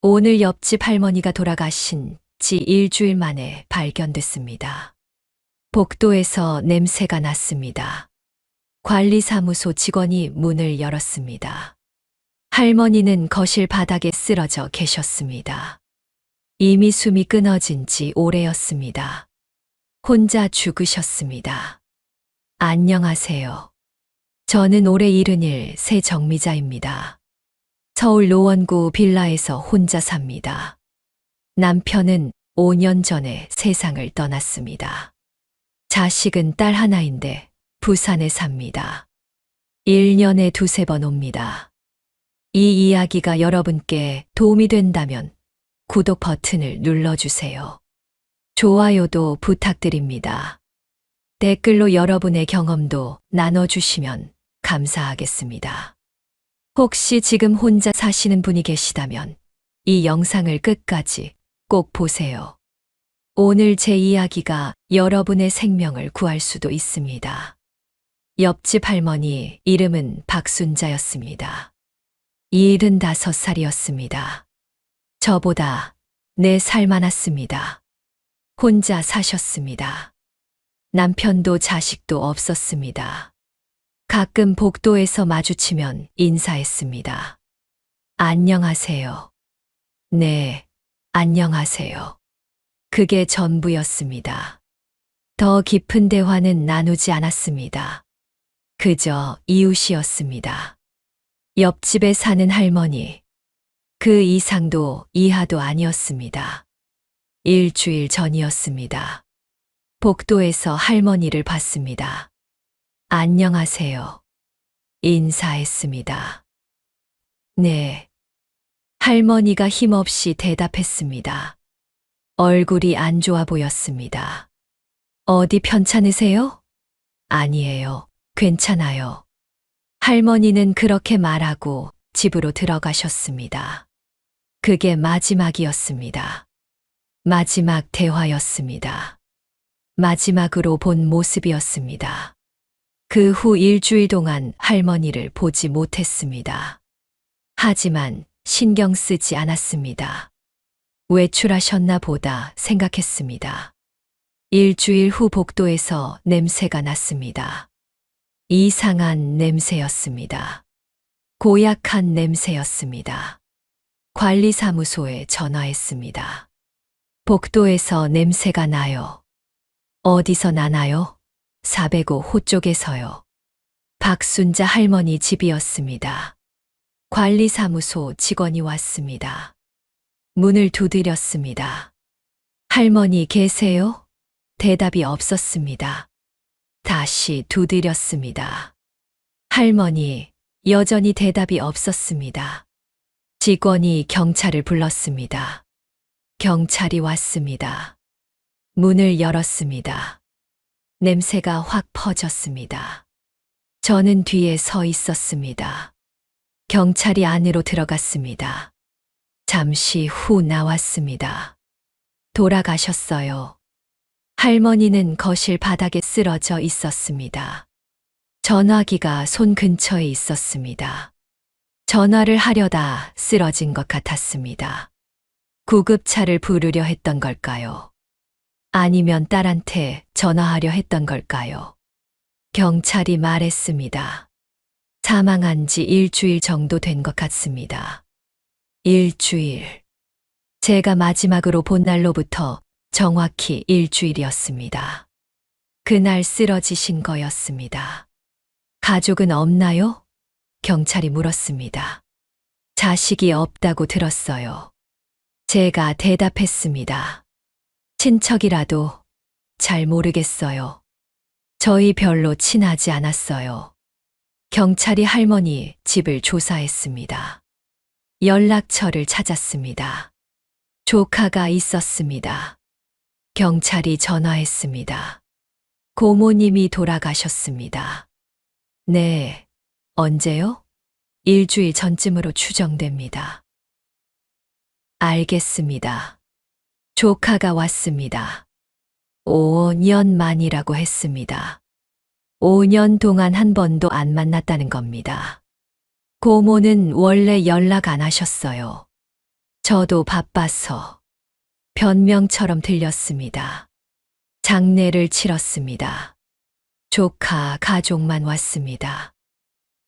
오늘 옆집 할머니가 돌아가신 지 일주일 만에 발견됐습니다. 복도에서 냄새가 났습니다. 관리사무소 직원이 문을 열었습니다. 할머니는 거실 바닥에 쓰러져 계셨습니다. 이미 숨이 끊어진 지 오래였습니다. 혼자 죽으셨습니다. 안녕하세요. 저는 올해 70 새정미자입니다. 서울 노원구 빌라에서 혼자 삽니다. 남편은 5년 전에 세상을 떠났습니다. 자식은 딸 하나인데 부산에 삽니다. 1년에 두세 번 옵니다. 이 이야기가 여러분께 도움이 된다면 구독 버튼을 눌러주세요. 좋아요도 부탁드립니다. 댓글로 여러분의 경험도 나눠주시면 감사하겠습니다. 혹시 지금 혼자 사시는 분이 계시다면 이 영상을 끝까지 꼭 보세요. 오늘 제 이야기가 여러분의 생명을 구할 수도 있습니다. 옆집 할머니 이름은 박순자였습니다. 75살이었습니다. 저보다 4살 많았습니다. 혼자 사셨습니다. 남편도 자식도 없었습니다. 가끔 복도에서 마주치면 인사했습니다. 안녕하세요. 네, 안녕하세요. 그게 전부였습니다. 더 깊은 대화는 나누지 않았습니다. 그저 이웃이었습니다. 옆집에 사는 할머니. 그 이상도 이하도 아니었습니다. 일주일 전이었습니다. 복도에서 할머니를 봤습니다. 안녕하세요. 인사했습니다. 네. 할머니가 힘없이 대답했습니다. 얼굴이 안 좋아 보였습니다. 어디 편찮으세요? 아니에요. 괜찮아요. 할머니는 그렇게 말하고 집으로 들어가셨습니다. 그게 마지막이었습니다. 마지막 대화였습니다. 마지막으로 본 모습이었습니다. 그 후 일주일 동안 할머니를 보지 못했습니다. 하지만 신경 쓰지 않았습니다. 외출하셨나 보다 생각했습니다. 일주일 후 복도에서 냄새가 났습니다. 이상한 냄새였습니다. 고약한 냄새였습니다. 관리사무소에 전화했습니다. 복도에서 냄새가 나요. 어디서 나나요? 405호 쪽에서요. 박순자 할머니 집이었습니다. 관리사무소 직원이 왔습니다. 문을 두드렸습니다. 할머니 계세요? 대답이 없었습니다. 다시 두드렸습니다. 할머니, 여전히 대답이 없었습니다. 직원이 경찰을 불렀습니다. 경찰이 왔습니다. 문을 열었습니다. 냄새가 확 퍼졌습니다. 저는 뒤에 서 있었습니다. 경찰이 안으로 들어갔습니다. 잠시 후 나왔습니다. 돌아가셨어요. 할머니는 거실 바닥에 쓰러져 있었습니다. 전화기가 손 근처에 있었습니다. 전화를 하려다 쓰러진 것 같았습니다. 구급차를 부르려 했던 걸까요? 아니면 딸한테 전화하려 했던 걸까요? 경찰이 말했습니다. 사망한 지 일주일 정도 된 것 같습니다. 일주일. 제가 마지막으로 본 날로부터 정확히 일주일이었습니다. 그날 쓰러지신 거였습니다. 가족은 없나요? 경찰이 물었습니다. 자식이 없다고 들었어요. 제가 대답했습니다. 친척이라도 잘 모르겠어요. 저희 별로 친하지 않았어요. 경찰이 할머니 집을 조사했습니다. 연락처를 찾았습니다. 조카가 있었습니다. 경찰이 전화했습니다. 고모님이 돌아가셨습니다. 네, 언제요? 일주일 전쯤으로 추정됩니다. 알겠습니다. 조카가 왔습니다. 5년 만이라고 했습니다. 5년 동안 한 번도 안 만났다는 겁니다. 고모는 원래 연락 안 하셨어요. 저도 바빠서 변명처럼 들렸습니다. 장례를 치렀습니다. 조카 가족만 왔습니다.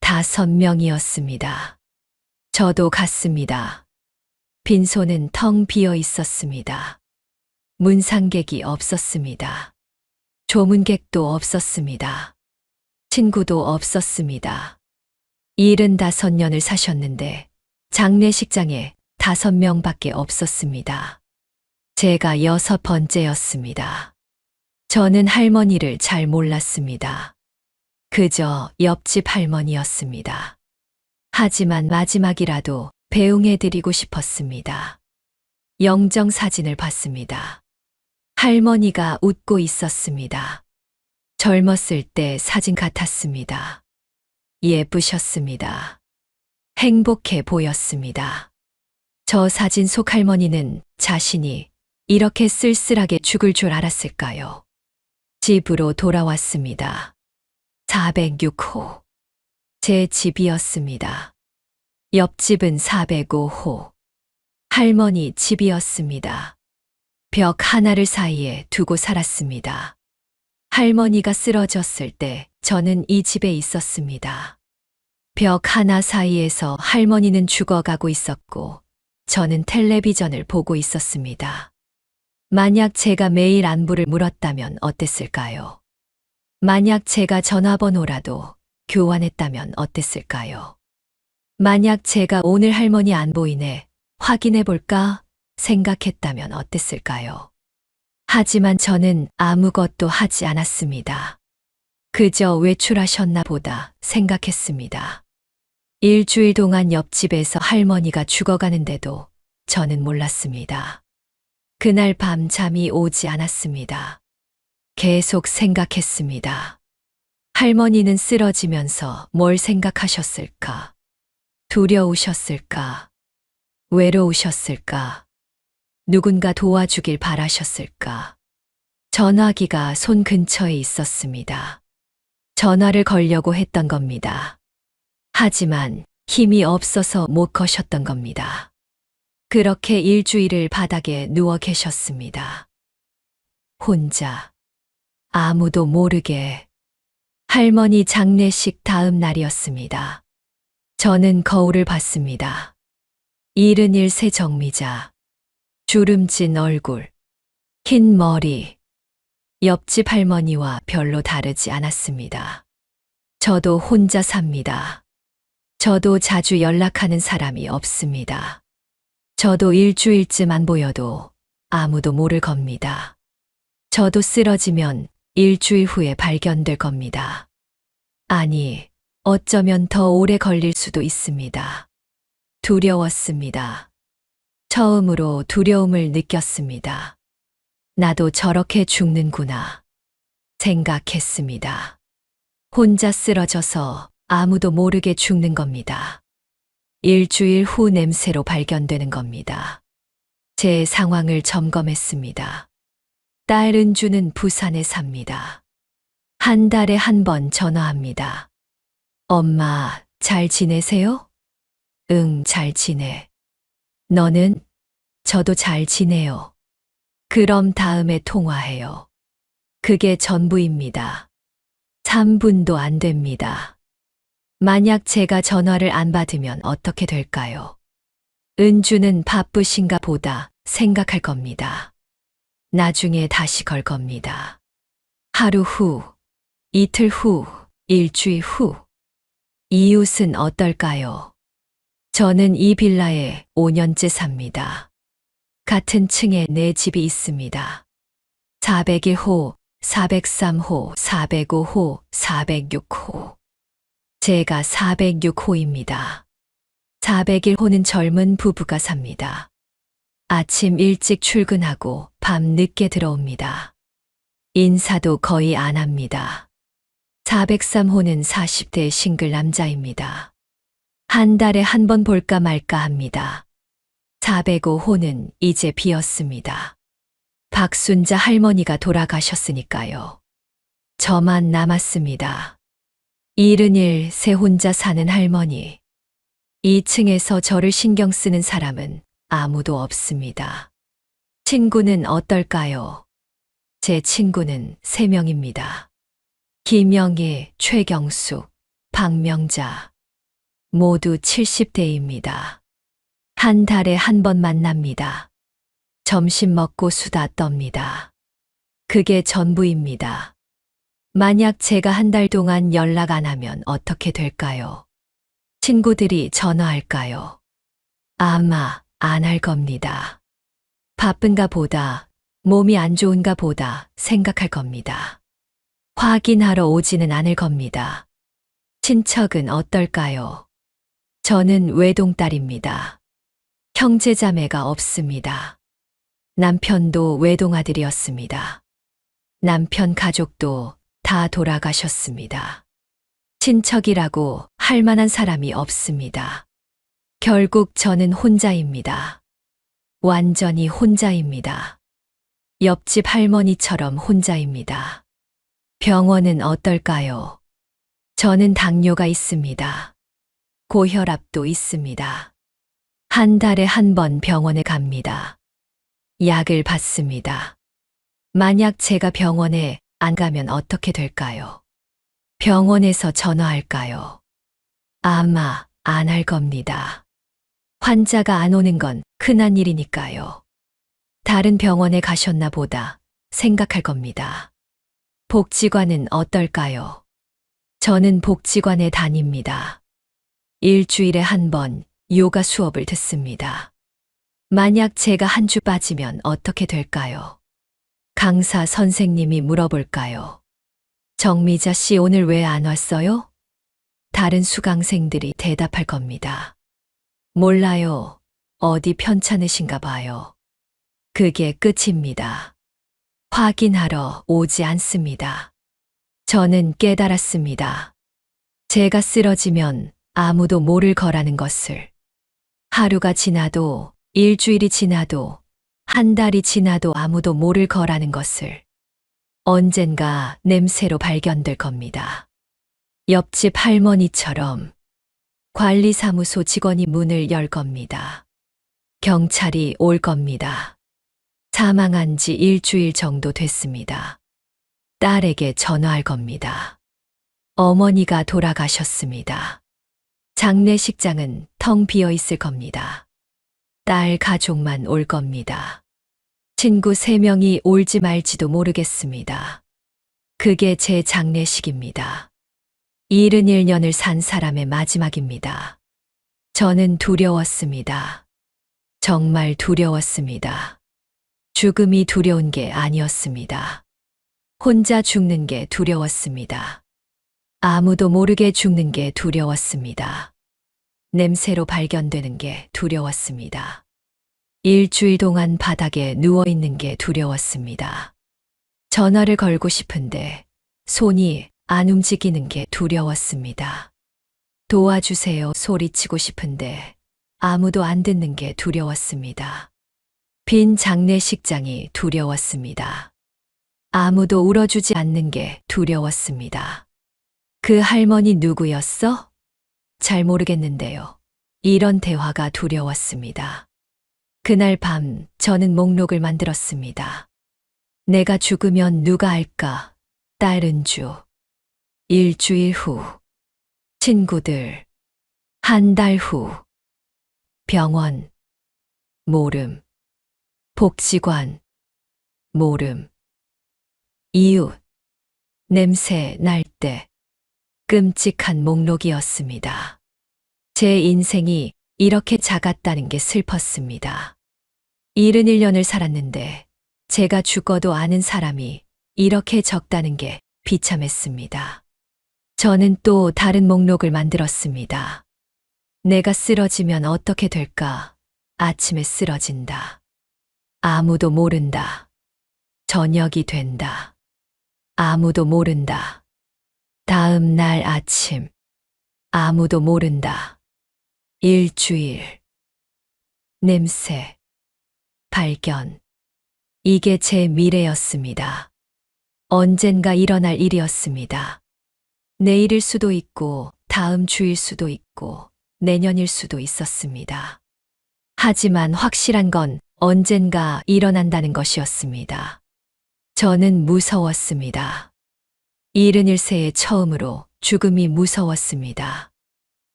5명이었습니다. 저도 갔습니다. 빈소는 텅 비어 있었습니다. 문상객이 없었습니다. 조문객도 없었습니다. 친구도 없었습니다. 75년을 사셨는데 장례식장에 5명밖에 없었습니다. 제가 6번째였습니다. 저는 할머니를 잘 몰랐습니다. 그저 옆집 할머니였습니다. 하지만 마지막이라도 배웅해드리고 싶었습니다. 영정 사진을 봤습니다. 할머니가 웃고 있었습니다. 젊었을 때 사진 같았습니다. 예쁘셨습니다. 행복해 보였습니다. 저 사진 속 할머니는 자신이 이렇게 쓸쓸하게 죽을 줄 알았을까요? 집으로 돌아왔습니다. 406호. 제 집이었습니다. 옆집은 405호. 할머니 집이었습니다. 벽 하나를 사이에 두고 살았습니다. 할머니가 쓰러졌을 때 저는 이 집에 있었습니다. 벽 하나 사이에서 할머니는 죽어가고 있었고 저는 텔레비전을 보고 있었습니다. 만약 제가 매일 안부를 물었다면 어땠을까요? 만약 제가 전화번호라도 교환했다면 어땠을까요? 만약 제가 오늘 할머니 안 보이네 확인해 볼까 생각했다면 어땠을까요? 하지만 저는 아무것도 하지 않았습니다. 그저 외출하셨나 보다 생각했습니다. 일주일 동안 옆집에서 할머니가 죽어가는데도 저는 몰랐습니다. 그날 밤 잠이 오지 않았습니다. 계속 생각했습니다. 할머니는 쓰러지면서 뭘 생각하셨을까? 두려우셨을까? 외로우셨을까? 누군가 도와주길 바라셨을까? 전화기가 손 근처에 있었습니다. 전화를 걸려고 했던 겁니다. 하지만 힘이 없어서 못 거셨던 겁니다. 그렇게 일주일을 바닥에 누워 계셨습니다. 혼자, 아무도 모르게. 할머니 장례식 다음 날이었습니다. 저는 거울을 봤습니다. 71세 정미자, 주름진 얼굴, 흰 머리. 옆집 할머니와 별로 다르지 않았습니다. 저도 혼자 삽니다. 저도 자주 연락하는 사람이 없습니다. 저도 일주일쯤 안 보여도 아무도 모를 겁니다. 저도 쓰러지면 일주일 후에 발견될 겁니다. 아니, 어쩌면 더 오래 걸릴 수도 있습니다. 두려웠습니다. 처음으로 두려움을 느꼈습니다. 나도 저렇게 죽는구나 생각했습니다. 혼자 쓰러져서 아무도 모르게 죽는 겁니다. 일주일 후 냄새로 발견되는 겁니다. 제 상황을 점검했습니다. 딸 은주는 부산에 삽니다. 한 달에 한 번 전화합니다. 엄마, 잘 지내세요? 응, 잘 지내. 너는? 저도 잘 지내요. 그럼 다음에 통화해요. 그게 전부입니다. 3분도 안 됩니다. 만약 제가 전화를 안 받으면 어떻게 될까요? 은주는 바쁘신가 보다 생각할 겁니다. 나중에 다시 걸 겁니다. 하루 후, 이틀 후, 일주일 후. 이웃은 어떨까요? 저는 이 빌라에 5년째 삽니다. 같은 층에 네 집이 있습니다. 401호, 403호, 405호, 406호. 제가 406호입니다. 401호는 젊은 부부가 삽니다. 아침 일찍 출근하고 밤 늦게 들어옵니다. 인사도 거의 안 합니다. 403호는 40대 싱글 남자입니다. 한 달에 한 번 볼까 말까 합니다. 405호는 이제 비었습니다. 박순자 할머니가 돌아가셨으니까요. 저만 남았습니다. 71세 혼자 사는 할머니. 2층에서 저를 신경 쓰는 사람은 아무도 없습니다. 친구는 어떨까요? 제 친구는 3명입니다. 김영애, 최경숙, 박명자. 모두 70대입니다. 한 달에 한 번 만납니다. 점심 먹고 수다 떱니다. 그게 전부입니다. 만약 제가 한 달 동안 연락 안 하면 어떻게 될까요? 친구들이 전화할까요? 아마 안 할 겁니다. 바쁜가 보다, 몸이 안 좋은가 보다 생각할 겁니다. 확인하러 오지는 않을 겁니다. 친척은 어떨까요? 저는 외동딸입니다. 형제자매가 없습니다. 남편도 외동아들이었습니다. 남편 가족도 다 돌아가셨습니다. 친척이라고 할 만한 사람이 없습니다. 결국 저는 혼자입니다. 완전히 혼자입니다. 옆집 할머니처럼 혼자입니다. 병원은 어떨까요? 저는 당뇨가 있습니다. 고혈압도 있습니다. 한 달에 한 번 병원에 갑니다. 약을 받습니다. 만약 제가 병원에 안 가면 어떻게 될까요? 병원에서 전화할까요? 아마 안 할 겁니다. 환자가 안 오는 건 흔한 일이니까요. 다른 병원에 가셨나 보다 생각할 겁니다. 복지관은 어떨까요? 저는 복지관에 다닙니다. 일주일에 한 번 요가 수업을 듣습니다. 만약 제가 한 주 빠지면 어떻게 될까요? 강사 선생님이 물어볼까요? 정미자 씨 오늘 왜 안 왔어요? 다른 수강생들이 대답할 겁니다. 몰라요. 어디 편찮으신가 봐요. 그게 끝입니다. 확인하러 오지 않습니다. 저는 깨달았습니다. 제가 쓰러지면 아무도 모를 거라는 것을. 하루가 지나도, 일주일이 지나도, 한 달이 지나도 아무도 모를 거라는 것을. 언젠가 냄새로 발견될 겁니다. 옆집 할머니처럼 관리사무소 직원이 문을 열 겁니다. 경찰이 올 겁니다. 사망한 지 일주일 정도 됐습니다. 딸에게 전화할 겁니다. 어머니가 돌아가셨습니다. 장례식장은 텅 비어 있을 겁니다. 딸 가족만 올 겁니다. 친구 3명이 올지 말지도 모르겠습니다. 그게 제 장례식입니다. 71년을 산 사람의 마지막입니다. 저는 두려웠습니다. 정말 두려웠습니다. 죽음이 두려운 게 아니었습니다. 혼자 죽는 게 두려웠습니다. 아무도 모르게 죽는 게 두려웠습니다. 냄새로 발견되는 게 두려웠습니다. 일주일 동안 바닥에 누워 있는 게 두려웠습니다. 전화를 걸고 싶은데 손이 안 움직이는 게 두려웠습니다. 도와주세요 소리치고 싶은데 아무도 안 듣는 게 두려웠습니다. 빈 장례식장이 두려웠습니다. 아무도 울어주지 않는 게 두려웠습니다. 그 할머니 누구였어? 잘 모르겠는데요. 이런 대화가 두려웠습니다. 그날 밤 저는 목록을 만들었습니다. 내가 죽으면 누가 알까? 딸 은주. 일주일 후. 친구들. 한 달 후. 병원. 모름. 복지관. 모름. 이웃. 냄새 날 때. 끔찍한 목록이었습니다. 제 인생이 이렇게 작았다는 게 슬펐습니다. 71년을 살았는데 제가 죽어도 아는 사람이 이렇게 적다는 게 비참했습니다. 저는 또 다른 목록을 만들었습니다. 내가 쓰러지면 어떻게 될까? 아침에 쓰러진다. 아무도 모른다. 저녁이 된다. 아무도 모른다. 다음 날 아침. 아무도 모른다. 일주일. 냄새. 발견. 이게 제 미래였습니다. 언젠가 일어날 일이었습니다. 내일일 수도 있고, 다음 주일 수도 있고, 내년일 수도 있었습니다. 하지만 확실한 건 언젠가 일어난다는 것이었습니다. 저는 무서웠습니다. 71세의 처음으로 죽음이 무서웠습니다.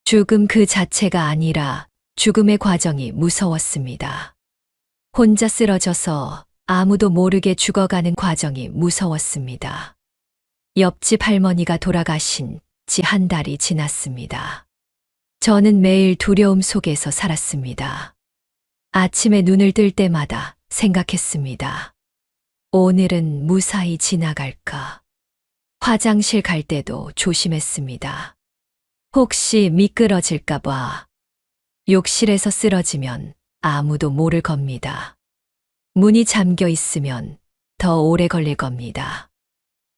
죽음 그 자체가 아니라 죽음의 과정이 무서웠습니다. 혼자 쓰러져서 아무도 모르게 죽어가는 과정이 무서웠습니다. 옆집 할머니가 돌아가신 지 한 달이 지났습니다. 저는 매일 두려움 속에서 살았습니다. 아침에 눈을 뜰 때마다 생각했습니다. 오늘은 무사히 지나갈까? 화장실 갈 때도 조심했습니다. 혹시 미끄러질까봐. 욕실에서 쓰러지면 아무도 모를 겁니다. 문이 잠겨 있으면 더 오래 걸릴 겁니다.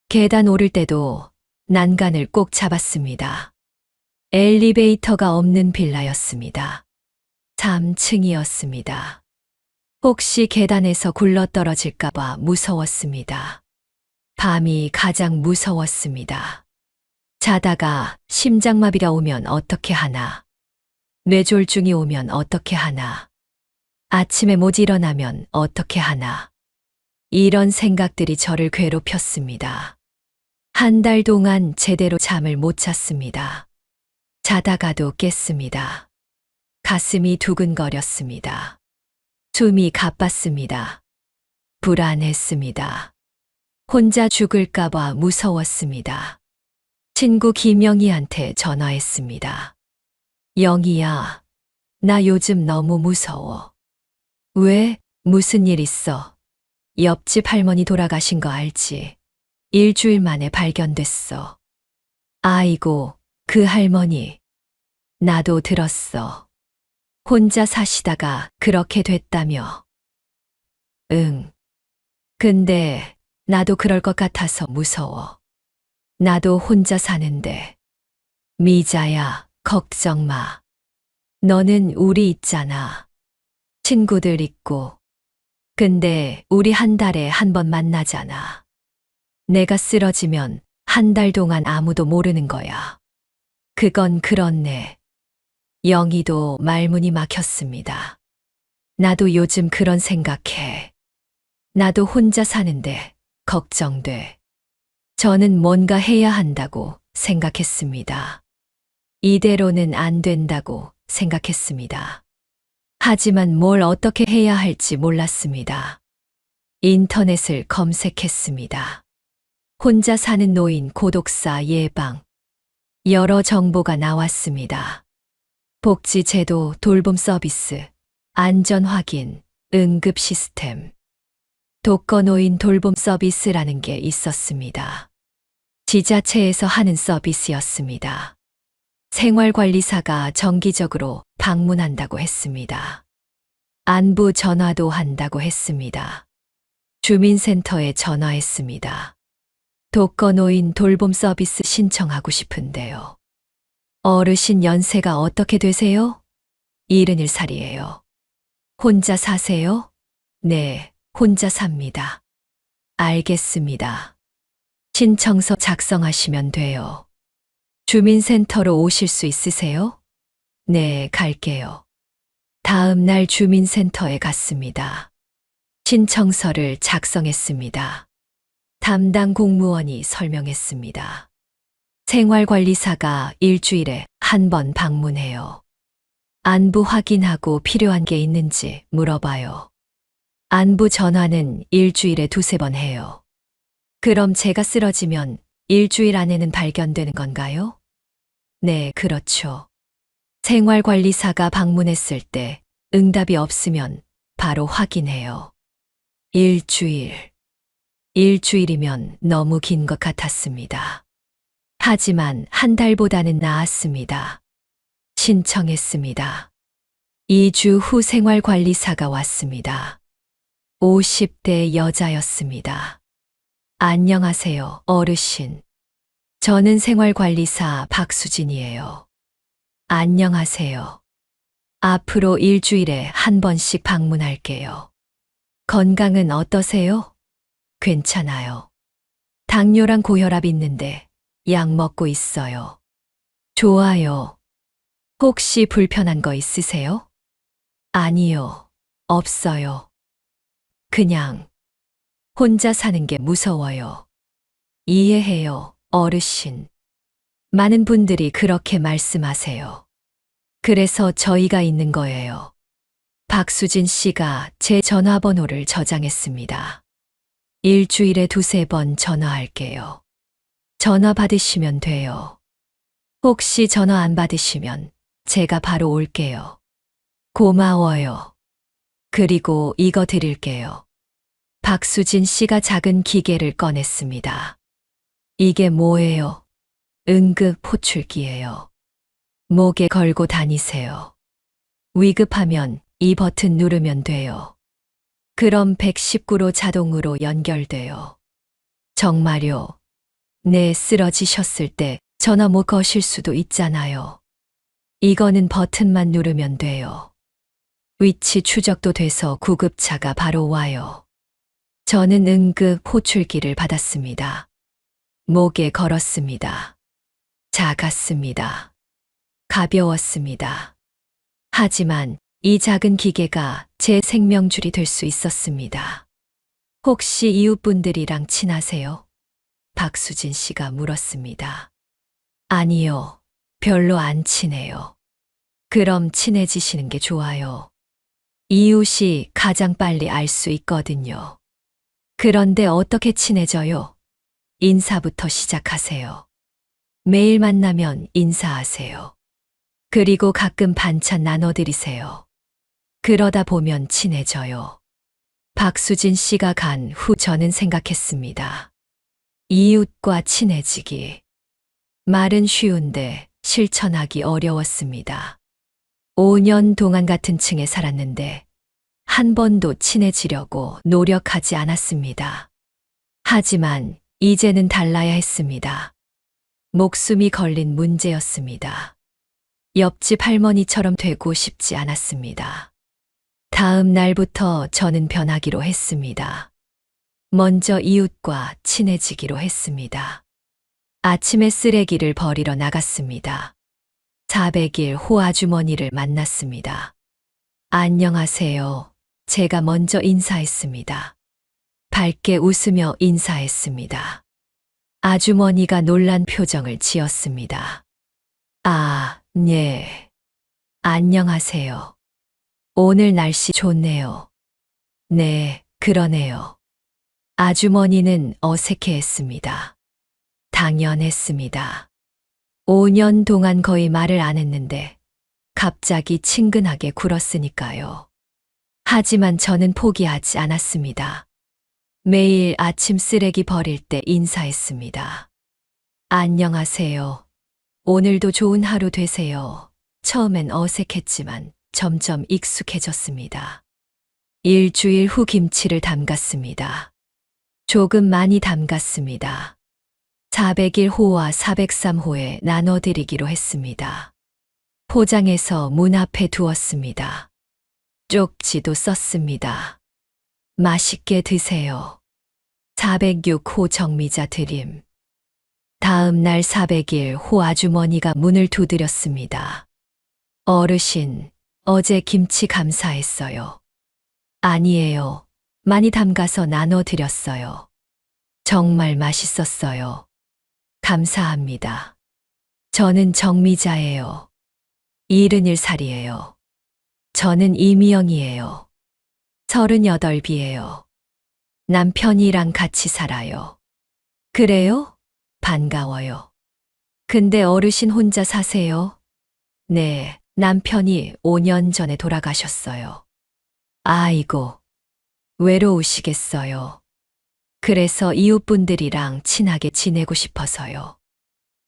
계단 오를 때도 난간을 꼭 잡았습니다. 엘리베이터가 없는 빌라였습니다. 3층이었습니다. 혹시 계단에서 굴러 떨어질까봐 무서웠습니다. 밤이 가장 무서웠습니다. 자다가 심장마비가 오면 어떻게 하나? 뇌졸중이 오면 어떻게 하나? 아침에 못 일어나면 어떻게 하나? 이런 생각들이 저를 괴롭혔습니다. 한 달 동안 제대로 잠을 못 잤습니다. 자다가도 깼습니다. 가슴이 두근거렸습니다. 숨이 가빴습니다. 불안했습니다. 혼자 죽을까봐 무서웠습니다. 친구 김영희한테 전화했습니다. 영희야, 나 요즘 너무 무서워. 왜? 무슨 일 있어? 옆집 할머니 돌아가신 거 알지? 일주일 만에 발견됐어. 아이고, 그 할머니. 나도 들었어. 혼자 사시다가 그렇게 됐다며. 응. 근데 나도 그럴 것 같아서 무서워. 나도 혼자 사는데. 미자야, 걱정 마. 너는 우리 있잖아. 친구들 있고. 근데 우리 한 달에 한 번 만나잖아. 내가 쓰러지면 한 달 동안 아무도 모르는 거야. 그건 그렇네. 영희도 말문이 막혔습니다. 나도 요즘 그런 생각해. 나도 혼자 사는데 걱정돼. 저는 뭔가 해야 한다고 생각했습니다. 이대로는 안 된다고 생각했습니다. 하지만 뭘 어떻게 해야 할지 몰랐습니다. 인터넷을 검색했습니다. 혼자 사는 노인 고독사 예방. 여러 정보가 나왔습니다. 복지제도, 돌봄 서비스, 안전 확인, 응급 시스템. 독거노인 돌봄 서비스라는 게 있었습니다. 지자체에서 하는 서비스였습니다. 생활관리사가 정기적으로 방문한다고 했습니다. 안부 전화도 한다고 했습니다. 주민센터에 전화했습니다. 독거노인 돌봄 서비스 신청하고 싶은데요. 어르신 연세가 어떻게 되세요? 71살이에요. 혼자 사세요? 네, 혼자 삽니다. 알겠습니다. 신청서 작성하시면 돼요. 주민센터로 오실 수 있으세요? 네, 갈게요. 다음 날 주민센터에 갔습니다. 신청서를 작성했습니다. 담당 공무원이 설명했습니다. 생활관리사가 일주일에 한 번 방문해요. 안부 확인하고 필요한 게 있는지 물어봐요. 안부 전화는 일주일에 2~3번 해요. 그럼 제가 쓰러지면 일주일 안에는 발견되는 건가요? 네, 그렇죠. 생활관리사가 방문했을 때 응답이 없으면 바로 확인해요. 일주일. 일주일이면 너무 긴 것 같았습니다. 하지만 한 달보다는 나았습니다. 신청했습니다. 2주 후 생활관리사가 왔습니다. 50대 여자였습니다. 안녕하세요, 어르신. 저는 생활관리사 박수진이에요. 안녕하세요. 앞으로 일주일에 한 번씩 방문할게요. 건강은 어떠세요? 괜찮아요. 당뇨랑 고혈압 있는데 약 먹고 있어요. 좋아요. 혹시 불편한 거 있으세요? 아니요, 없어요. 그냥 혼자 사는 게 무서워요. 이해해요, 어르신. 많은 분들이 그렇게 말씀하세요. 그래서 저희가 있는 거예요. 박수진 씨가 제 전화번호를 저장했습니다. 일주일에 두세 번 전화할게요. 전화 받으시면 돼요. 혹시 전화 안 받으시면 제가 바로 올게요. 고마워요. 그리고 이거 드릴게요. 박수진 씨가 작은 기계를 꺼냈습니다. 이게 뭐예요? 응급 호출기예요. 목에 걸고 다니세요. 위급하면 이 버튼 누르면 돼요. 그럼 119로 자동으로 연결돼요. 정말요? 네, 쓰러지셨을 때 전화 못 거실 수도 있잖아요. 이거는 버튼만 누르면 돼요. 위치 추적도 돼서 구급차가 바로 와요. 저는 응급 호출기를 받았습니다. 목에 걸었습니다. 작았습니다. 가벼웠습니다. 하지만 이 작은 기계가 제 생명줄이 될 수 있었습니다. 혹시 이웃분들이랑 친하세요? 박수진 씨가 물었습니다. 아니요, 별로 안 친해요. 그럼 친해지시는 게 좋아요. 이웃이 가장 빨리 알 수 있거든요. 그런데 어떻게 친해져요? 인사부터 시작하세요. 매일 만나면 인사하세요. 그리고 가끔 반찬 나눠드리세요. 그러다 보면 친해져요. 박수진 씨가 간 후 저는 생각했습니다. 이웃과 친해지기. 말은 쉬운데 실천하기 어려웠습니다. 5년 동안 같은 층에 살았는데 한 번도 친해지려고 노력하지 않았습니다. 하지만 이제는 달라야 했습니다. 목숨이 걸린 문제였습니다. 옆집 할머니처럼 되고 싶지 않았습니다. 다음 날부터 저는 변하기로 했습니다. 먼저 이웃과 친해지기로 했습니다. 아침에 쓰레기를 버리러 나갔습니다. 400일 호 아주머니를 만났습니다. 안녕하세요. 제가 먼저 인사했습니다. 밝게 웃으며 인사했습니다. 아주머니가 놀란 표정을 지었습니다. 아, 네. 안녕하세요. 오늘 날씨 좋네요. 네, 그러네요. 아주머니는 어색해했습니다. 당연했습니다. 5년 동안 거의 말을 안 했는데 갑자기 친근하게 굴었으니까요. 하지만 저는 포기하지 않았습니다. 매일 아침 쓰레기 버릴 때 인사했습니다. 안녕하세요. 오늘도 좋은 하루 되세요. 처음엔 어색했지만 점점 익숙해졌습니다. 일주일 후 김치를 담갔습니다. 조금 많이 담갔습니다. 401호와 403호에 나눠드리기로 했습니다. 포장해서 문 앞에 두었습니다. 쪽지도 썼습니다. 맛있게 드세요. 406호 정미자 드림. 다음 날 401호 아주머니가 문을 두드렸습니다. 어르신, 어제 김치 감사했어요. 아니에요. 많이 담가서 나눠드렸어요. 정말 맛있었어요. 감사합니다. 저는 정미자예요. 71살이에요. 저는 이미영이에요. 38이에요. 남편이랑 같이 살아요. 그래요? 반가워요. 근데 어르신 혼자 사세요? 네, 남편이 5년 전에 돌아가셨어요. 아이고, 외로우시겠어요. 그래서 이웃분들이랑 친하게 지내고 싶어서요.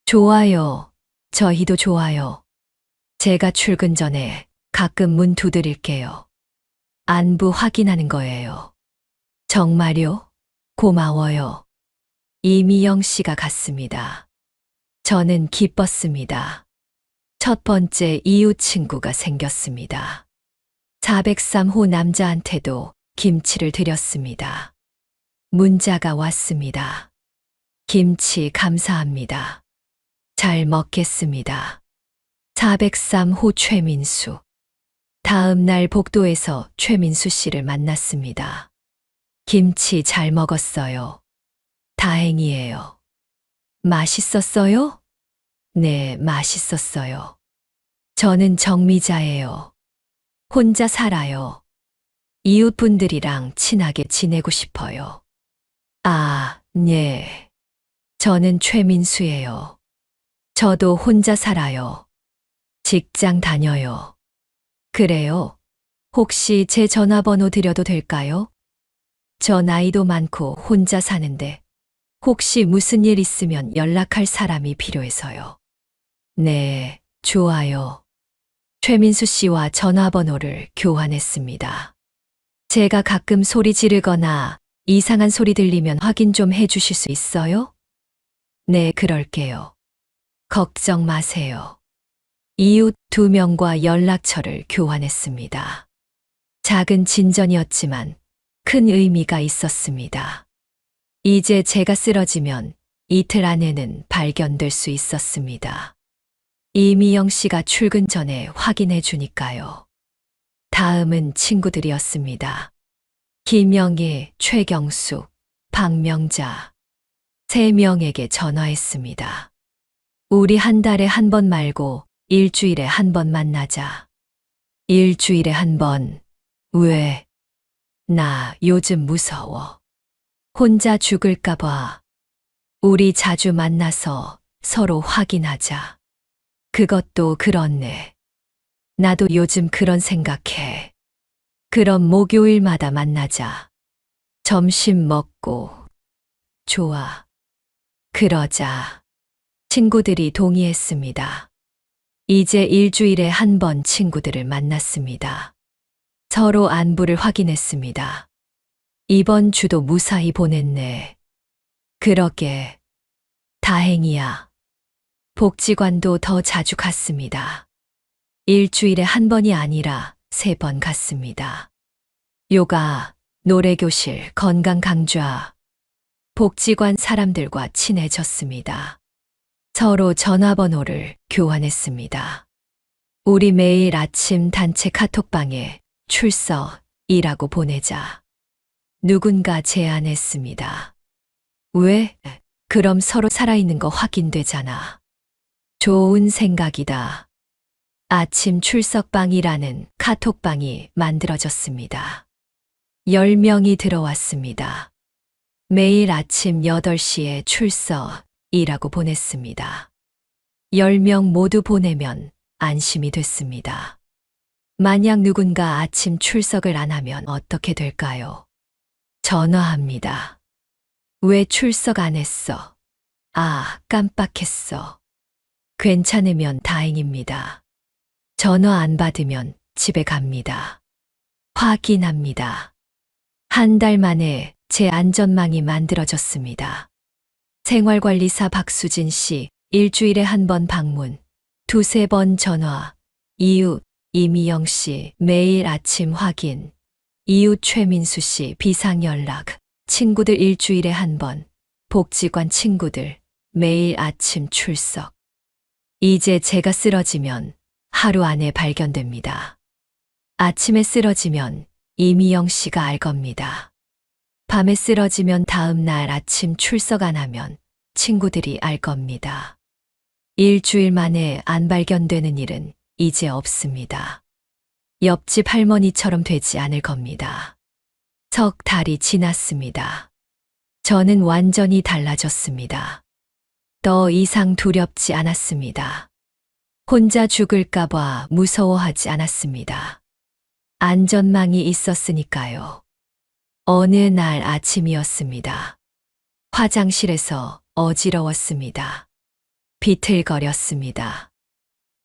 좋아요. 저희도 좋아요. 제가 출근 전에 가끔 문 두드릴게요. 안부 확인하는 거예요. 정말요? 고마워요. 이미영 씨가 갔습니다. 저는 기뻤습니다. 첫 번째 이웃 친구가 생겼습니다. 403호 남자한테도 김치를 드렸습니다. 문자가 왔습니다. 김치 감사합니다. 잘 먹겠습니다. 403호 최민수. 다음 날 복도에서 최민수 씨를 만났습니다. 김치 잘 먹었어요. 다행이에요. 맛있었어요? 네, 맛있었어요. 저는 정미자예요. 혼자 살아요. 이웃분들이랑 친하게 지내고 싶어요. 아, 네. 저는 최민수예요. 저도 혼자 살아요. 직장 다녀요. 그래요? 혹시 제 전화번호 드려도 될까요? 저 나이도 많고 혼자 사는데 혹시 무슨 일 있으면 연락할 사람이 필요해서요. 네, 좋아요. 최민수 씨와 전화번호를 교환했습니다. 제가 가끔 소리 지르거나 이상한 소리 들리면 확인 좀 해주실 수 있어요? 네, 그럴게요. 걱정 마세요. 이웃 2명과 연락처를 교환했습니다. 작은 진전이었지만 큰 의미가 있었습니다. 이제 제가 쓰러지면 이틀 안에는 발견될 수 있었습니다. 이미영 씨가 출근 전에 확인해 주니까요. 다음은 친구들이었습니다. 김영희, 최경숙, 박명자. 3명에게 전화했습니다. 우리 한 달에 한 번 말고 일주일에 한 번 만나자. 일주일에 한 번. 왜? 나 요즘 무서워. 혼자 죽을까봐. 우리 자주 만나서 서로 확인하자. 그것도 그렇네. 나도 요즘 그런 생각해. 그럼 목요일마다 만나자. 점심 먹고. 좋아. 그러자. 친구들이 동의했습니다. 이제 일주일에 한 번 친구들을 만났습니다. 서로 안부를 확인했습니다. 이번 주도 무사히 보냈네. 그러게. 다행이야. 복지관도 더 자주 갔습니다. 일주일에 한 번이 아니라 3번 갔습니다. 요가, 노래교실, 건강 강좌. 복지관 사람들과 친해졌습니다. 서로 전화번호를 교환했습니다. 우리 매일 아침 단체 카톡방에 출석이라고 보내자. 누군가 제안했습니다. 왜? 그럼 서로 살아있는 거 확인되잖아. 좋은 생각이다. 아침 출석방이라는 카톡방이 만들어졌습니다. 10명이 들어왔습니다. 매일 아침 8시에 출석이라고 보냈습니다. 10명 모두 보내면 안심이 됐습니다. 만약 누군가 아침 출석을 안 하면 어떻게 될까요? 전화합니다. 왜 출석 안 했어? 아, 깜빡했어. 괜찮으면 다행입니다. 전화 안 받으면 집에 갑니다. 확인합니다. 한 달 만에 제 안전망이 만들어졌습니다. 생활관리사 박수진 씨, 일주일에 한 번 방문, 2~3번 전화, 이웃 이미영 씨, 매일 아침 확인, 이웃 최민수 씨, 비상연락, 친구들 일주일에 한 번, 복지관 친구들, 매일 아침 출석. 이제 제가 쓰러지면 하루 안에 발견됩니다. 아침에 쓰러지면 이미영 씨가 알 겁니다. 밤에 쓰러지면 다음 날 아침 출석 안 하면 친구들이 알 겁니다. 일주일 만에 안 발견되는 일은 이제 없습니다. 옆집 할머니처럼 되지 않을 겁니다. 석 달이 지났습니다. 저는 완전히 달라졌습니다. 더 이상 두렵지 않았습니다. 혼자 죽을까봐 무서워하지 않았습니다. 안전망이 있었으니까요. 어느 날 아침이었습니다. 화장실에서 어지러웠습니다. 비틀거렸습니다.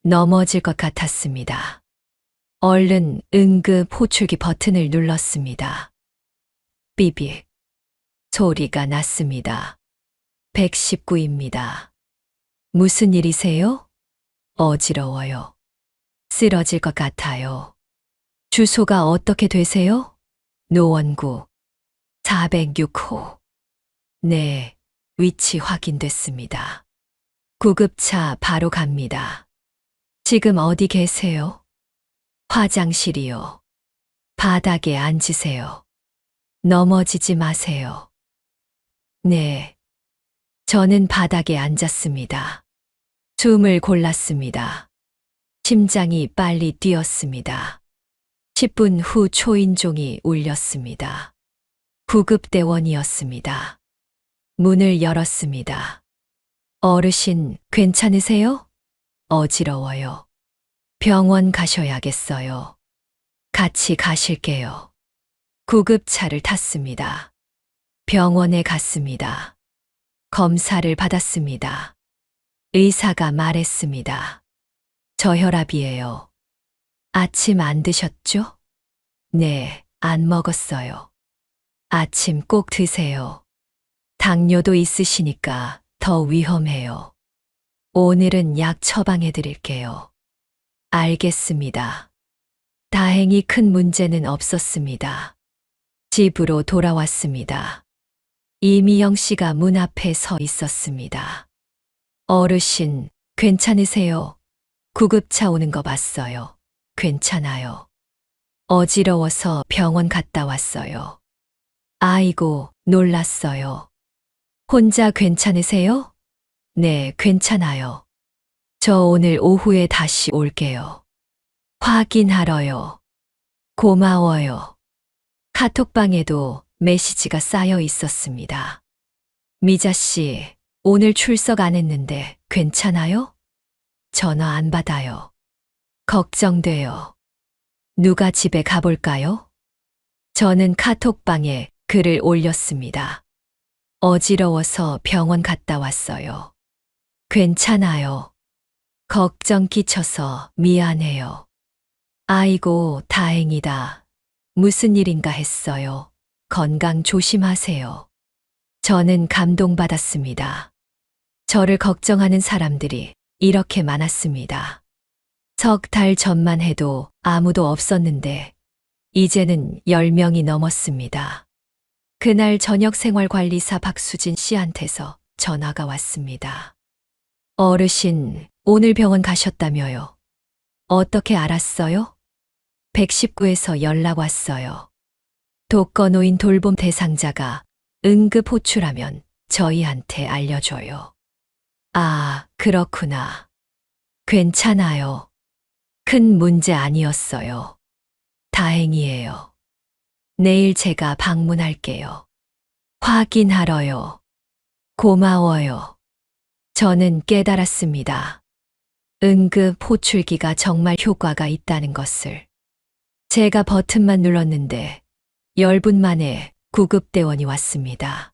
넘어질 것 같았습니다. 얼른 응급 호출기 버튼을 눌렀습니다. 삐빅. 소리가 났습니다. 119입니다. 무슨 일이세요? 어지러워요. 쓰러질 것 같아요. 주소가 어떻게 되세요? 노원구 406호. 네, 위치 확인됐습니다. 구급차 바로 갑니다. 지금 어디 계세요? 화장실이요. 바닥에 앉으세요. 넘어지지 마세요. 네. 저는 바닥에 앉았습니다. 숨을 골랐습니다. 심장이 빨리 뛰었습니다. 10분 후 초인종이 울렸습니다. 구급대원이었습니다. 문을 열었습니다. 어르신, 괜찮으세요? 어지러워요. 병원 가셔야겠어요. 같이 가실게요. 구급차를 탔습니다. 병원에 갔습니다. 검사를 받았습니다. 의사가 말했습니다. 저혈압이에요. 아침 안 드셨죠? 네, 안 먹었어요. 아침 꼭 드세요. 당뇨도 있으시니까 더 위험해요. 오늘은 약 처방해 드릴게요. 알겠습니다. 다행히 큰 문제는 없었습니다. 집으로 돌아왔습니다. 이미영 씨가 문 앞에 서 있었습니다. 어르신, 괜찮으세요? 구급차 오는 거 봤어요. 괜찮아요. 어지러워서 병원 갔다 왔어요. 아이고, 놀랐어요. 혼자 괜찮으세요? 네, 괜찮아요. 저 오늘 오후에 다시 올게요. 확인하러요. 고마워요. 카톡방에도 메시지가 쌓여 있었습니다. 미자 씨, 오늘 출석 안 했는데 괜찮아요? 전화 안 받아요. 걱정돼요. 누가 집에 가볼까요? 저는 카톡방에 글을 올렸습니다. 어지러워서 병원 갔다 왔어요. 괜찮아요. 걱정 끼쳐서 미안해요. 아이고, 다행이다. 무슨 일인가 했어요. 건강 조심하세요. 저는 감동받았습니다. 저를 걱정하는 사람들이 이렇게 많았습니다. 석 달 전만 해도 아무도 없었는데 이제는 10명이 넘었습니다. 그날 저녁 생활관리사 박수진 씨한테서 전화가 왔습니다. 어르신, 오늘 병원 가셨다며요. 어떻게 알았어요? 119에서 연락 왔어요. 독거노인 돌봄 대상자가 응급 호출하면 저희한테 알려줘요. 아, 그렇구나. 괜찮아요. 큰 문제 아니었어요. 다행이에요. 내일 제가 방문할게요. 확인하러요. 고마워요. 저는 깨달았습니다. 응급 호출기가 정말 효과가 있다는 것을. 제가 버튼만 눌렀는데 10분 만에 구급대원이 왔습니다.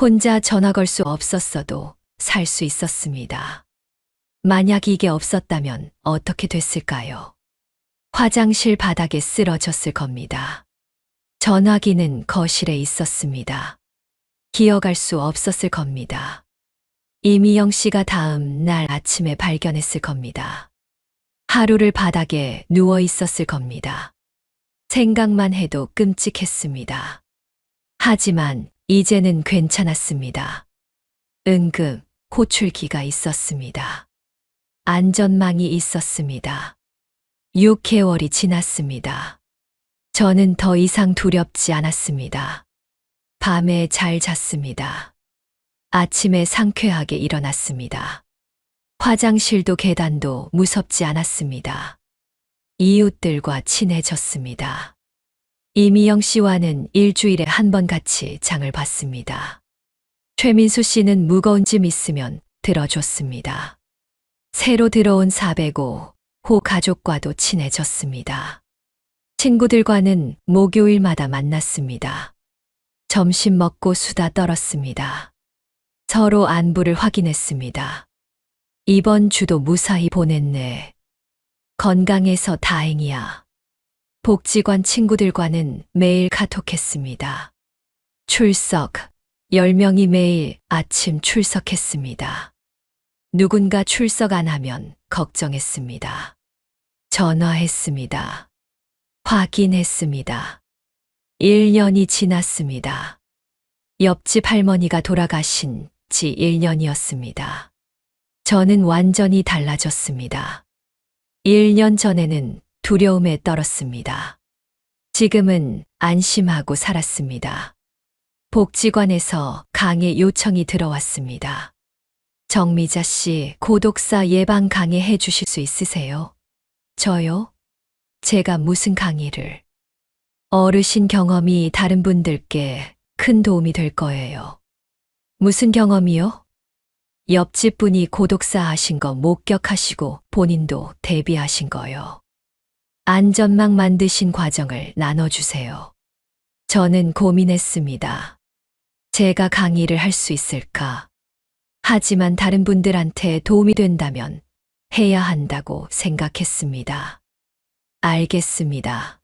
혼자 전화 걸 수 없었어도 살 수 있었습니다. 만약 이게 없었다면 어떻게 됐을까요? 화장실 바닥에 쓰러졌을 겁니다. 전화기는 거실에 있었습니다. 기억할 수 없었을 겁니다. 이미영 씨가 다음 날 아침에 발견했을 겁니다. 하루를 바닥에 누워 있었을 겁니다. 생각만 해도 끔찍했습니다. 하지만 이제는 괜찮았습니다. 응급 호출기가 있었습니다. 안전망이 있었습니다. 6개월이 지났습니다. 저는 더 이상 두렵지 않았습니다. 밤에 잘 잤습니다. 아침에 상쾌하게 일어났습니다. 화장실도 계단도 무섭지 않았습니다. 이웃들과 친해졌습니다. 이미영 씨와는 일주일에 한 번 같이 장을 봤습니다. 최민수 씨는 무거운 짐 있으면 들어줬습니다. 새로 들어온 405호 가족과도 친해졌습니다. 친구들과는 목요일마다 만났습니다. 점심 먹고 수다 떨었습니다. 서로 안부를 확인했습니다. 이번 주도 무사히 보냈네. 건강해서 다행이야. 복지관 친구들과는 매일 카톡했습니다. 출석, 10명이 매일 아침 출석했습니다. 누군가 출석 안 하면 걱정했습니다. 전화했습니다. 확인했습니다. 1년이 지났습니다. 옆집 할머니가 돌아가신 지 1년이었습니다. 저는 완전히 달라졌습니다. 1년 전에는 두려움에 떨었습니다. 지금은 안심하고 살았습니다. 복지관에서 강의 요청이 들어왔습니다. 정미자 씨, 고독사 예방 강의 해 주실 수 있으세요? 저요? 제가 무슨 강의를? 어르신 경험이 다른 분들께 큰 도움이 될 거예요. 무슨 경험이요? 옆집 분이 고독사 하신 거 목격하시고 본인도 대비하신 거요. 안전망 만드신 과정을 나눠주세요. 저는 고민했습니다. 제가 강의를 할 수 있을까? 하지만 다른 분들한테 도움이 된다면 해야 한다고 생각했습니다. 알겠습니다.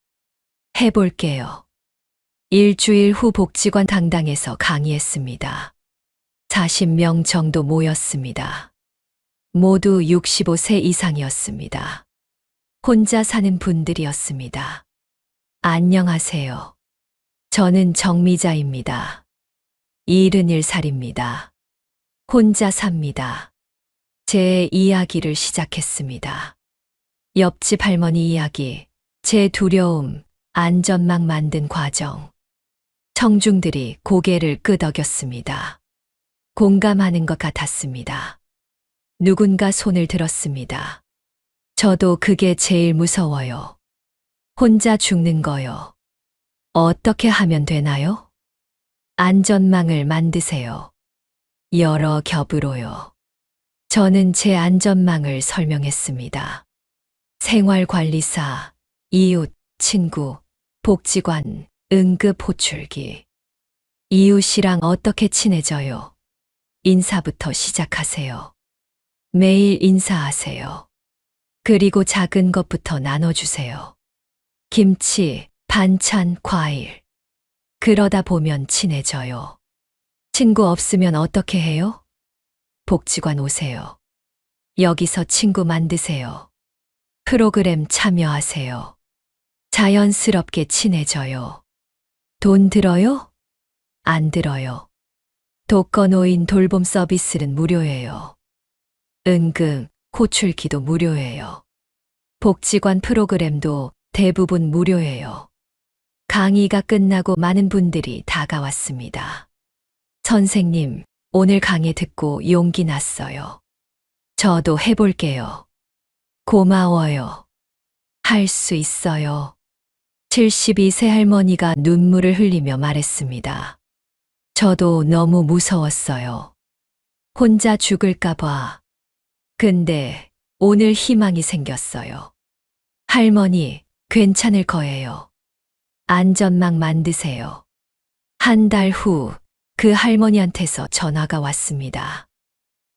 해볼게요. 일주일 후 복지관 당당에서 강의했습니다. 40명 정도 모였습니다. 모두 65세 이상이었습니다. 혼자 사는 분들이었습니다. 안녕하세요. 저는 정미자입니다. 71살입니다. 혼자 삽니다. 제 이야기를 시작했습니다. 옆집 할머니 이야기, 제 두려움, 안전망 만든 과정. 청중들이 고개를 끄덕였습니다. 공감하는 것 같았습니다. 누군가 손을 들었습니다. 저도 그게 제일 무서워요. 혼자 죽는 거요. 어떻게 하면 되나요? 안전망을 만드세요. 여러 겹으로요. 저는 제 안전망을 설명했습니다. 생활관리사, 이웃, 친구, 복지관, 응급 호출기. 이웃이랑 어떻게 친해져요? 인사부터 시작하세요. 매일 인사하세요. 그리고 작은 것부터 나눠주세요. 김치, 반찬, 과일. 그러다 보면 친해져요. 친구 없으면 어떻게 해요? 복지관 오세요. 여기서 친구 만드세요. 프로그램 참여하세요. 자연스럽게 친해져요. 돈 들어요? 안 들어요. 독거노인 돌봄 서비스는 무료예요. 응급, 호출기도 무료예요. 복지관 프로그램도 대부분 무료예요. 강의가 끝나고 많은 분들이 다가왔습니다. 선생님, 오늘 강의 듣고 용기 났어요. 저도 해볼게요. 고마워요. 할 수 있어요. 72세 할머니가 눈물을 흘리며 말했습니다. 저도 너무 무서웠어요. 혼자 죽을까봐. 근데 오늘 희망이 생겼어요. 할머니, 괜찮을 거예요. 안전망 만드세요. 한 달 후 그 할머니한테서 전화가 왔습니다.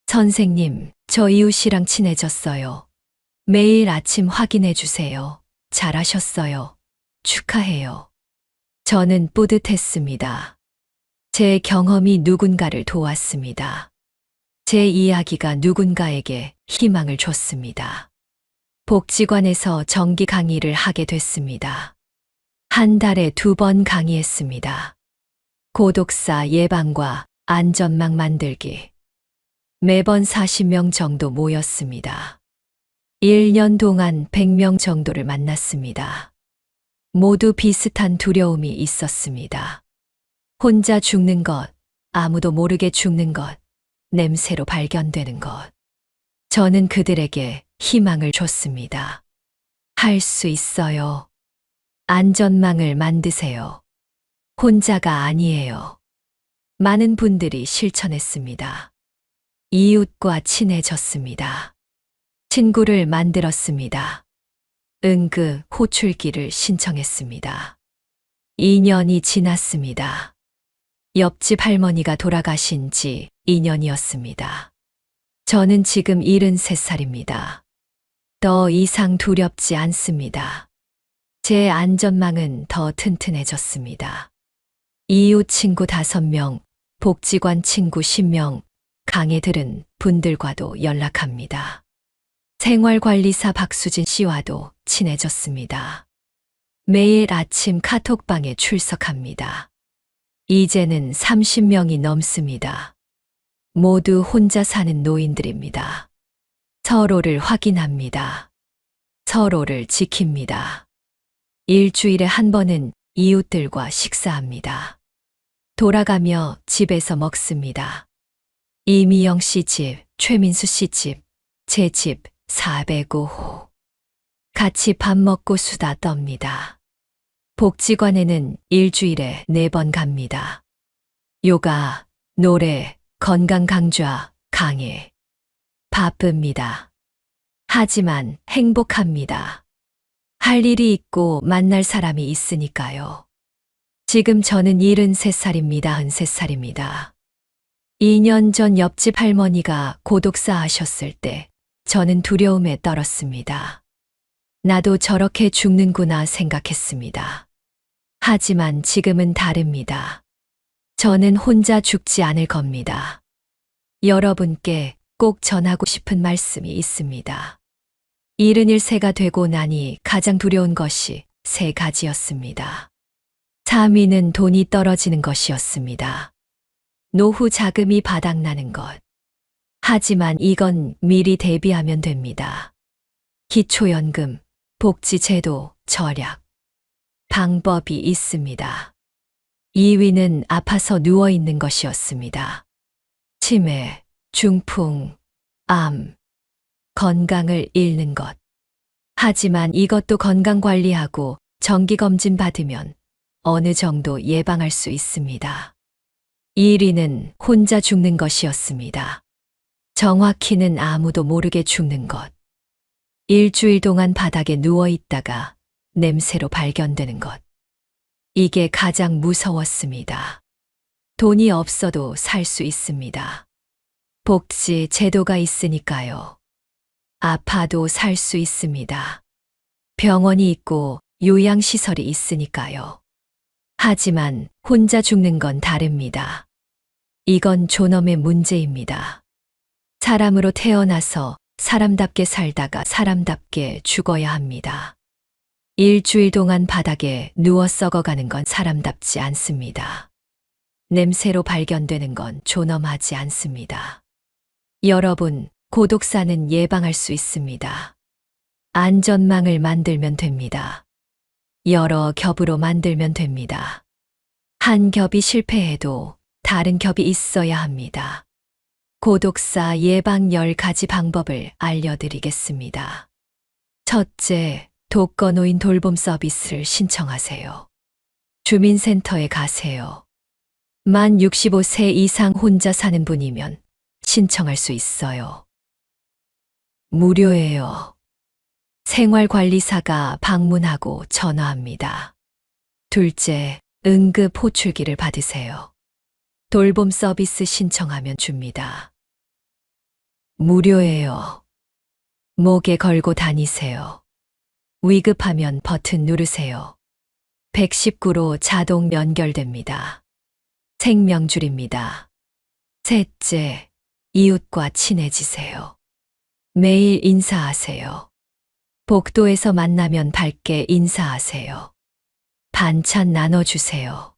선생님, 저 이웃이랑 친해졌어요. 매일 아침 확인해 주세요. 잘하셨어요. 축하해요. 저는 뿌듯했습니다. 제 경험이 누군가를 도왔습니다. 제 이야기가 누군가에게 희망을 줬습니다. 복지관에서 정기 강의를 하게 됐습니다. 한 달에 2번 강의했습니다. 고독사 예방과 안전망 만들기. 매번 40명 정도 모였습니다. 1년 동안 100명 정도를 만났습니다. 모두 비슷한 두려움이 있었습니다. 혼자 죽는 것, 아무도 모르게 죽는 것, 냄새로 발견되는 것. 저는 그들에게 희망을 줬습니다. 할 수 있어요. 안전망을 만드세요. 혼자가 아니에요. 많은 분들이 실천했습니다. 이웃과 친해졌습니다. 친구를 만들었습니다. 응급 호출기를 신청했습니다. 2년이 지났습니다. 옆집 할머니가 돌아가신 지 2년이었습니다. 저는 지금 73살입니다. 더 이상 두렵지 않습니다. 제 안전망은 더 튼튼해졌습니다. 이웃 친구 5명, 복지관 친구 10명, 강의 들은 분들과도 연락합니다. 생활관리사 박수진 씨와도 친해졌습니다. 매일 아침 카톡방에 출석합니다. 이제는 30명이 넘습니다. 모두 혼자 사는 노인들입니다. 서로를 확인합니다. 서로를 지킵니다. 일주일에 한 번은 이웃들과 식사합니다. 돌아가며 집에서 먹습니다. 이미영 씨 집, 최민수 씨 집, 제 집 405호. 같이 밥 먹고 수다 떱니다. 복지관에는 일주일에 4번 갑니다. 요가, 노래, 건강 강좌, 강의. 바쁩니다. 하지만 행복합니다. 할 일이 있고 만날 사람이 있으니까요. 지금 저는 73살입니다. 93살입니다. 2년 전 옆집 할머니가 고독사 하셨을 때 저는 두려움에 떨었습니다. 나도 저렇게 죽는구나 생각했습니다. 하지만 지금은 다릅니다. 저는 혼자 죽지 않을 겁니다. 여러분께 꼭 전하고 싶은 말씀이 있습니다. 71세가 되고 나니 가장 두려운 것이 3가지였습니다. 3위는 돈이 떨어지는 것이었습니다. 노후 자금이 바닥나는 것. 하지만 이건 미리 대비하면 됩니다. 기초연금, 복지제도, 절약. 방법이 있습니다. 2위는 아파서 누워있는 것이었습니다. 치매, 중풍, 암, 건강을 잃는 것. 하지만 이것도 건강관리하고 정기검진 받으면 어느 정도 예방할 수 있습니다. 1위는 혼자 죽는 것이었습니다. 정확히는 아무도 모르게 죽는 것. 일주일 동안 바닥에 누워 있다가 냄새로 발견되는 것. 이게 가장 무서웠습니다. 돈이 없어도 살 수 있습니다. 복지 제도가 있으니까요. 아파도 살 수 있습니다. 병원이 있고 요양시설이 있으니까요. 하지만 혼자 죽는 건 다릅니다. 이건 존엄의 문제입니다. 사람으로 태어나서 사람답게 살다가 사람답게 죽어야 합니다. 일주일 동안 바닥에 누워 썩어가는 건 사람답지 않습니다. 냄새로 발견되는 건 존엄하지 않습니다. 여러분, 고독사는 예방할 수 있습니다. 안전망을 만들면 됩니다. 여러 겹으로 만들면 됩니다. 한 겹이 실패해도 다른 겹이 있어야 합니다. 고독사 예방 10가지 방법을 알려드리겠습니다. 첫째, 독거노인 돌봄 서비스를 신청하세요. 주민센터에 가세요. 만 65세 이상 혼자 사는 분이면 신청할 수 있어요. 무료예요. 생활관리사가 방문하고 전화합니다. 둘째, 응급 호출기를 받으세요. 돌봄 서비스 신청하면 줍니다. 무료예요. 목에 걸고 다니세요. 위급하면 버튼 누르세요. 119로 자동 연결됩니다. 생명줄입니다. 셋째, 이웃과 친해지세요. 매일 인사하세요. 복도에서 만나면 밝게 인사하세요. 반찬 나눠주세요.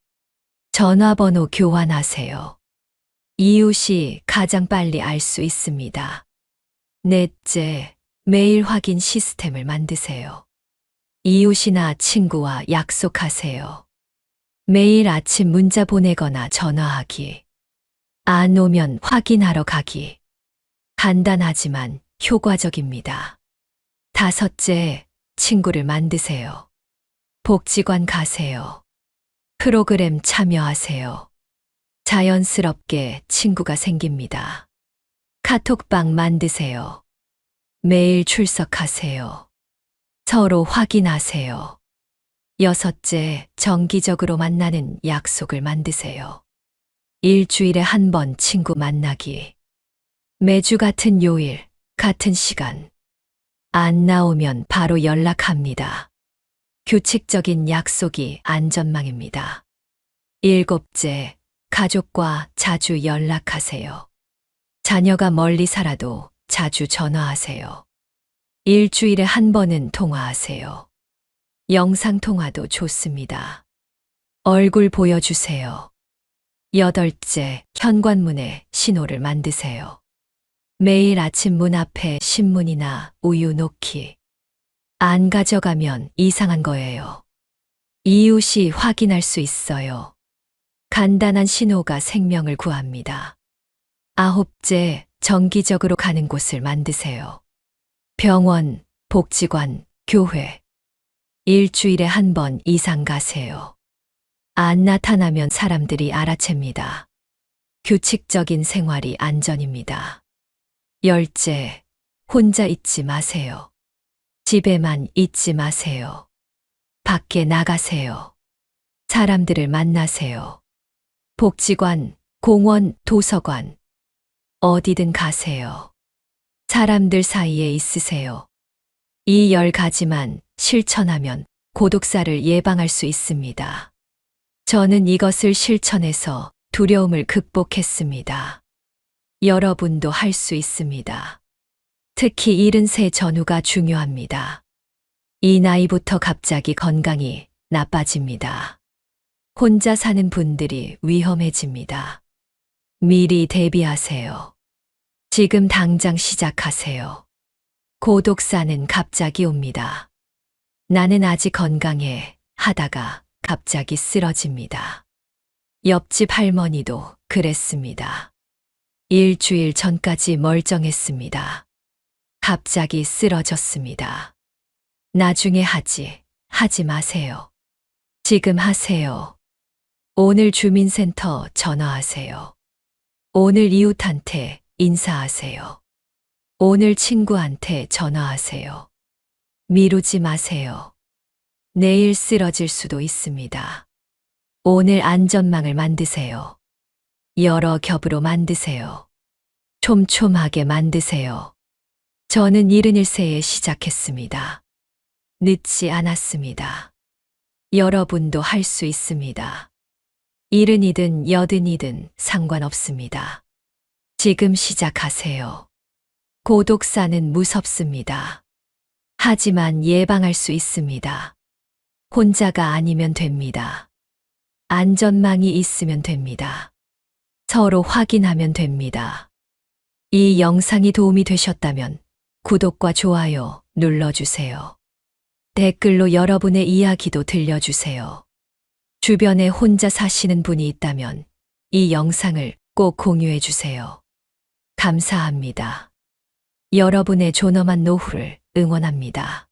전화번호 교환하세요. 이웃이 가장 빨리 알 수 있습니다. 넷째, 매일 확인 시스템을 만드세요. 이웃이나 친구와 약속하세요. 매일 아침 문자 보내거나 전화하기. 안 오면 확인하러 가기. 간단하지만 효과적입니다. 다섯째, 친구를 만드세요. 복지관 가세요. 프로그램 참여하세요. 자연스럽게 친구가 생깁니다. 카톡방 만드세요. 매일 출석하세요. 서로 확인하세요. 여섯째, 정기적으로 만나는 약속을 만드세요. 일주일에 한 번 친구 만나기. 매주 같은 요일, 같은 시간. 안 나오면 바로 연락합니다. 규칙적인 약속이 안전망입니다. 일곱째, 가족과 자주 연락하세요. 자녀가 멀리 살아도 자주 전화하세요. 일주일에 한 번은 통화하세요. 영상통화도 좋습니다. 얼굴 보여주세요. 여덟째, 현관문에 신호를 만드세요. 매일 아침 문 앞에 신문이나 우유 놓기. 안 가져가면 이상한 거예요. 이웃이 확인할 수 있어요. 간단한 신호가 생명을 구합니다. 아홉째, 정기적으로 가는 곳을 만드세요. 병원, 복지관, 교회. 일주일에 한 번 이상 가세요. 안 나타나면 사람들이 알아챕니다. 규칙적인 생활이 안전입니다. 열째, 혼자 있지 마세요. 집에만 있지 마세요. 밖에 나가세요. 사람들을 만나세요. 복지관, 공원, 도서관. 어디든 가세요. 사람들 사이에 있으세요. 이 10가지만 실천하면 고독사를 예방할 수 있습니다. 저는 이것을 실천해서 두려움을 극복했습니다. 여러분도 할 수 있습니다. 특히 73 전후가 중요합니다. 이 나이부터 갑자기 건강이 나빠집니다. 혼자 사는 분들이 위험해집니다. 미리 대비하세요. 지금 당장 시작하세요. 고독사는 갑자기 옵니다. 나는 아직 건강해 하다가 갑자기 쓰러집니다. 옆집 할머니도 그랬습니다. 일주일 전까지 멀쩡했습니다. 갑자기 쓰러졌습니다. 나중에 하지 마세요. 지금 하세요. 오늘 주민센터 전화하세요. 오늘 이웃한테 인사하세요. 오늘 친구한테 전화하세요. 미루지 마세요. 내일 쓰러질 수도 있습니다. 오늘 안전망을 만드세요. 여러 겹으로 만드세요. 촘촘하게 만드세요. 저는 71세에 시작했습니다. 늦지 않았습니다. 여러분도 할 수 있습니다. 70이든 80이든 상관없습니다. 지금 시작하세요. 고독사는 무섭습니다. 하지만 예방할 수 있습니다. 혼자가 아니면 됩니다. 안전망이 있으면 됩니다. 서로 확인하면 됩니다. 이 영상이 도움이 되셨다면 구독과 좋아요 눌러주세요. 댓글로 여러분의 이야기도 들려주세요. 주변에 혼자 사시는 분이 있다면 이 영상을 꼭 공유해 주세요. 감사합니다. 여러분의 존엄한 노후를 응원합니다.